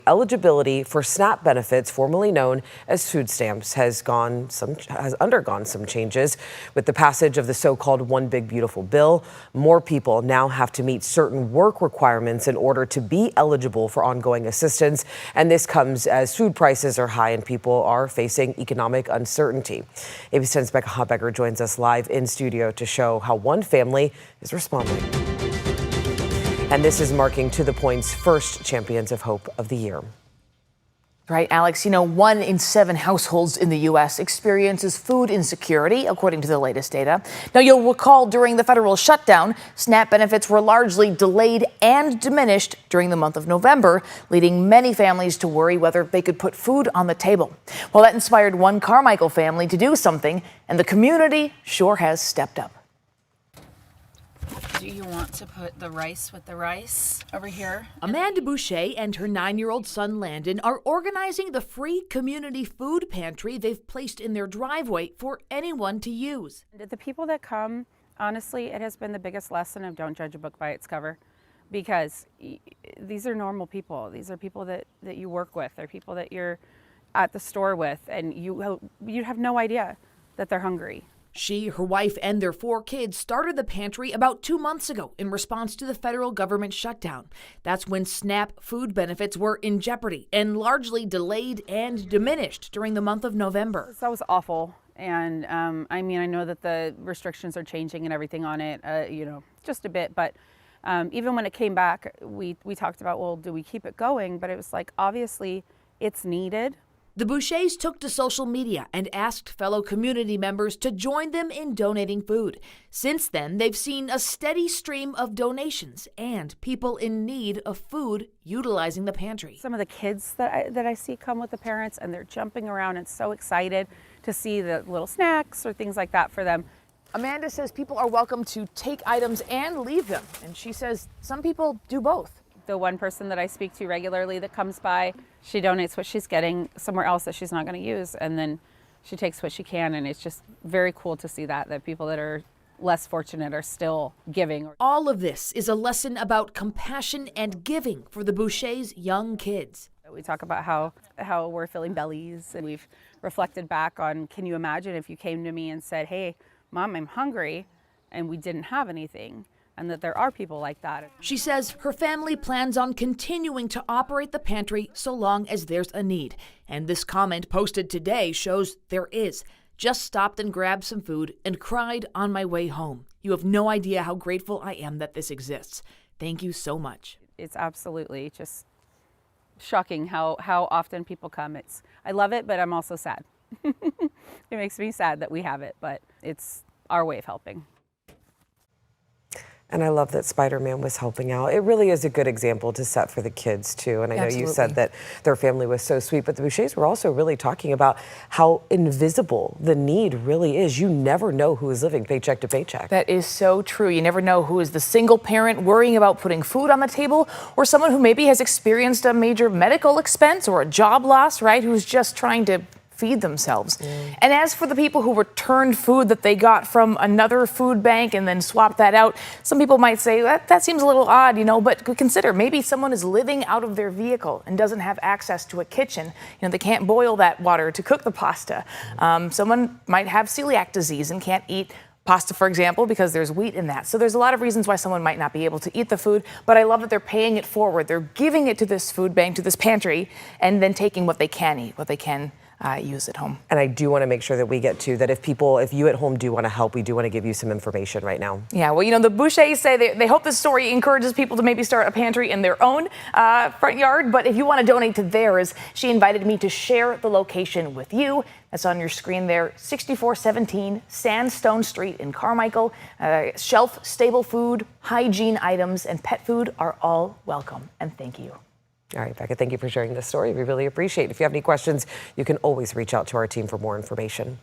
Eligibility for SNAP benefits, formerly known as food stamps, has undergone some changes. With the passage of the so-called One Big Beautiful Bill, more people now have to meet certain work requirements in order to be eligible for ongoing assistance. And this comes as food prices are high and people are facing economic uncertainty. ABC 10's Becca Hotbecker joins us live in studio to show how one family is responding. And this is marking To The Point's first Champions of Hope of the year. Right, Alex, 1 in 7 households in the U.S. experiences food insecurity, according to the latest data. Now, you'll recall during the federal shutdown, SNAP benefits were largely delayed and diminished during the month of November, leading many families to worry whether they could put food on the table. Well, that inspired one Carmichael family to do something, and the community sure has stepped up. Do you want to put the rice with the rice over here? Amanda Boucher and her 9-year-old son Landon are organizing the free community food pantry they've placed in their driveway for anyone to use. The people that come, honestly, it has been the biggest lesson of don't judge a book by its cover, because these are normal people. These are people that you work with. They're people that you're at the store with, and you have no idea that they're hungry. She, her wife, and their 4 kids started the pantry about 2 months ago in response to the federal government shutdown. That's when SNAP food benefits were in jeopardy and largely delayed and diminished during the month of November. That was awful. And I know that the restrictions are changing and everything on it, just a bit. But even when it came back, we talked about, well, do we keep it going? But it was like, obviously, it's needed. The Bouchers took to social media and asked fellow community members to join them in donating food. Since then, they've seen a steady stream of donations and people in need of food utilizing the pantry. Some of the kids that I see come with the parents, and they're jumping around and so excited to see the little snacks or things like that for them. Amanda says people are welcome to take items and leave them, and she says some people do both. The one person that I speak to regularly that comes by, she donates what she's getting somewhere else that she's not going to use, and then she takes what she can, and it's just very cool to see that people that are less fortunate are still giving. All of this is a lesson about compassion and giving for the Bouchers' young kids. We talk about how we're filling bellies, and we've reflected back on, can you imagine if you came to me and said, hey, Mom, I'm hungry, and we didn't have anything? And that there are people like that. She says her family plans on continuing to operate the pantry so long as there's a need. And this comment posted today shows there is. Just stopped and grabbed some food and cried on my way home. You have no idea how grateful I am that this exists. Thank you so much. It's absolutely just shocking how often people come. I love it, but I'm also sad. It makes me sad that we have it, but it's our way of helping. And I love that Spider-Man was helping out. It really is a good example to set for the kids, too. And I know you said that their family was so sweet, but the Bouchers were also really talking about how invisible the need really is. You never know who is living paycheck to paycheck. That is so true. You never know who is the single parent worrying about putting food on the table, or someone who maybe has experienced a major medical expense or a job loss, right? Who's just trying to feed themselves. And as for the people who returned food that they got from another food bank and then swapped that out, some people might say that seems a little odd, but consider maybe someone is living out of their vehicle and doesn't have access to a kitchen. They can't boil that water to cook the pasta. Someone might have celiac disease and can't eat pasta, for example, because there's wheat in that. So there's a lot of reasons why someone might not be able to eat the food, but I love that they're paying it forward. They're giving it to this food bank, to this pantry, and then taking what they can eat, what they can use at home. And I do want to make sure that we get to that if you at home do want to help, we do want to give you some information right now. Yeah, well, the Bouchers say they hope this story encourages people to maybe start a pantry in their own front yard. But if you want to donate to theirs, she invited me to share the location with you. That's on your screen there, 6417 Sandstone Street in Carmichael. Shelf-stable food, hygiene items, and pet food are all welcome. And thank you. All right, Becca, thank you for sharing this story. We really appreciate it. If you have any questions, you can always reach out to our team for more information.